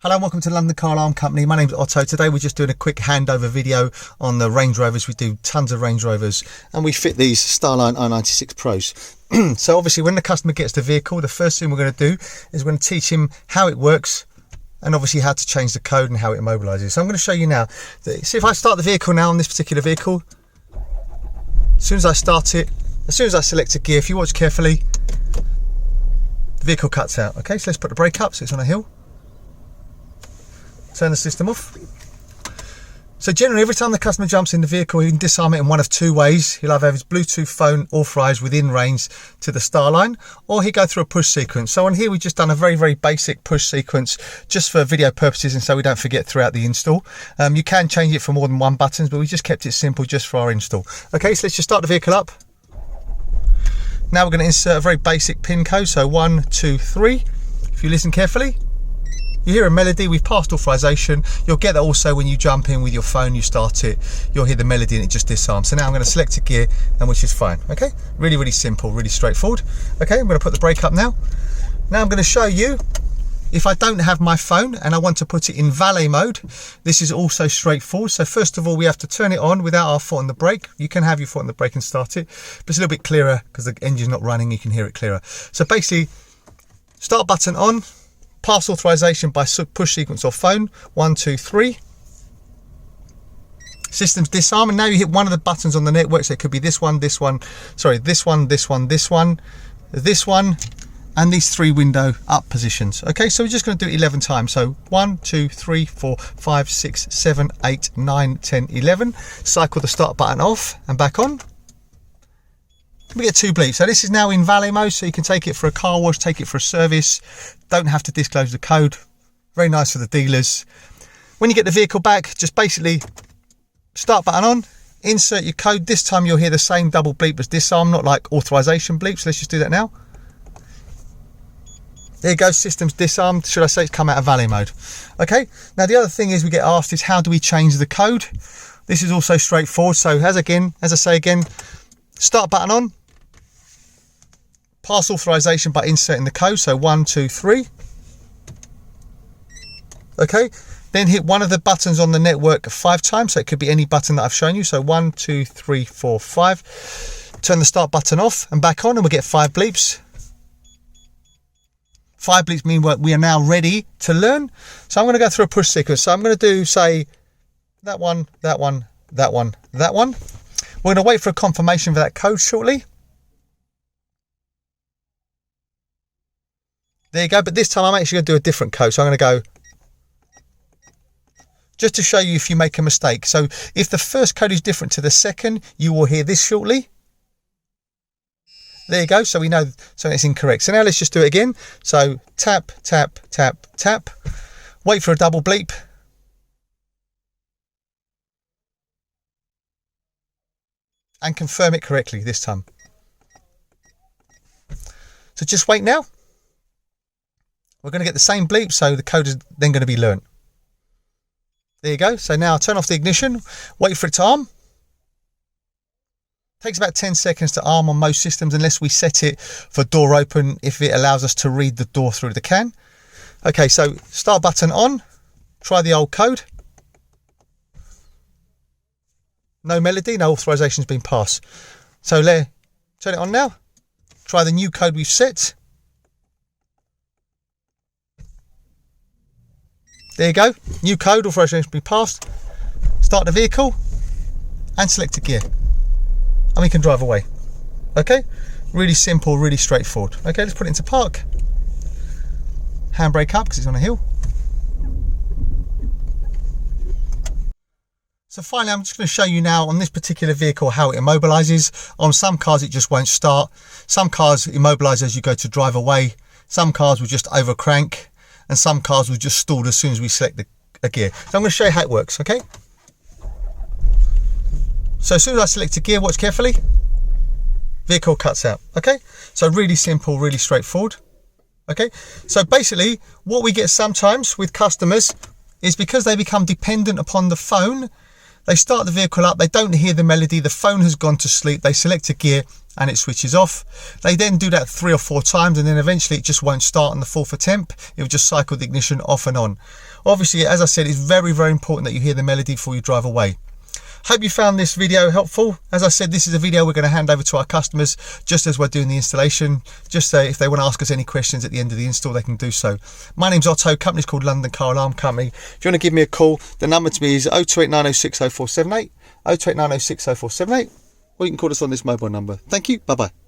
Hello and welcome to London Car Alarm Company. My name's Otto. Today we're just doing a quick handover video on the Range Rovers. We do tons of Range Rovers and we fit these Starline i96 Pros. So obviously when the customer gets the vehicle, the first thing we're going to do is we're going to teach him how it works and obviously how to change the code and how it immobilises. So I'm going to show you now. See, if I start the vehicle now on this particular vehicle, as soon as I start it, as soon as I select a gear, if you watch carefully, the vehicle cuts out. Okay, so let's put the brake up so it's on a hill. Turn the system off. So generally every time the customer jumps in the vehicle, he can disarm it in one of two ways. He'll either have his Bluetooth phone authorised within range to the Starline, or he'll go through a push sequence. So on here we've just done a very basic push sequence just for video purposes and so we don't forget throughout the install. You can change it for more than one buttons, but we just kept it simple just for our install. Okay, so let's just start the vehicle up. Now we're going to insert a very basic pin code, so 1, 2, 3. If you listen carefully, you hear a melody. We've passed authorization. You'll get that also when you jump in with your phone, you start it, you'll hear the melody and it just disarms. So now I'm going to select a gear, and which is fine. Okay, really simple, really straightforward. Okay, I'm going to put the brake up now. Now I'm going to show you, if I don't have my phone and I want to put it in valet mode, this is also straightforward. So first of all, we have to turn it on without our foot on the brake. You can have your foot on the brake and start it, but it's a little bit clearer because the engine's not running, you can hear it clearer. So basically, start button on, pass authorization by push sequence or phone, 1, 2, 3. Systems disarm, and now you hit one of the buttons on the network, so it could be this one, this one, and these 3 window up positions. Okay, so we're just going to do it 11 times. So 1, 2, 3, 4, 5, 6, 7, 8, 9, 10, 11. Cycle the start button off and back on. We get 2 bleeps. So this is now in valet mode, so you can take it for a car wash, take it for a service. Don't have to disclose the code. Very nice for the dealers. When you get the vehicle back, just basically start button on, insert your code. This time you'll hear the same double bleep as disarm, not like authorization bleep. So let's just do that now. There you go, systems disarmed. Should I say it's come out of valet mode? Okay, now the other thing is we get asked is how do we change the code? This is also straightforward. So as I say again, start button on, pass authorization by inserting the code, so 1, 2, 3. Okay, then hit one of the buttons on the network 5 times, so it could be any button that I've shown you, so 1, 2, 3, 4, 5. Turn the start button off and back on, and we'll get 5 bleeps. 5 bleeps mean we are now ready to learn. So I'm going to go through a push sequence. So I'm going to do, say, that one, that one, that one, that one. We're going to wait for a confirmation for that code shortly. There you go, but this time I'm actually going to do a different code. So I'm going to go, just to show you if you make a mistake. So if the first code is different to the second, you will hear this shortly. There you go, so we know so it's incorrect. So now let's just do it again. So tap, tap, tap, tap. Wait for a double bleep. And confirm it correctly this time. So just wait now. We're going to get the same bleep, so the code is then going to be learnt. There you go. So now turn off the ignition, wait for it to arm. Takes about 10 seconds to arm on most systems unless we set it for door open, if it allows us to read the door through the can. Okay, so start button on, try the old code. No melody, no authorization's been passed. So turn it on now, try the new code we've set. There you go, new code, authorization been passed. Start the vehicle and select a gear. And we can drive away. Okay, really simple, really straightforward. Okay, let's put it into park. Handbrake up because it's on a hill. So finally, I'm just going to show you now on this particular vehicle how it immobilises. On some cars, it just won't start. Some cars immobilise as you go to drive away. Some cars will just over crank, and some cars will just stall as soon as we select a gear. So I'm going to show you how it works. Okay. So as soon as I select a gear, watch carefully, vehicle cuts out. Okay, so really simple, really straightforward. Okay, so basically what we get sometimes with customers is because they become dependent upon the phone, They start the vehicle up, they don't hear the melody, the phone has gone to sleep, they select a gear and it switches off. They then do that 3 or 4 times and then eventually it just won't start on the 4th attempt. It will just cycle the ignition off and on. Obviously, as I said, it's very, very important that you hear the melody before you drive away. Hope you found this video helpful. As I said, this is a video we're going to hand over to our customers just as we're doing the installation. Just so if they want to ask us any questions at the end of the install, they can do so. My name's Otto, company's called London Car Alarm Company. If you want to give me a call, the number to me is 0289060478, 0289060478, or you can call us on this mobile number. Thank you, bye-bye.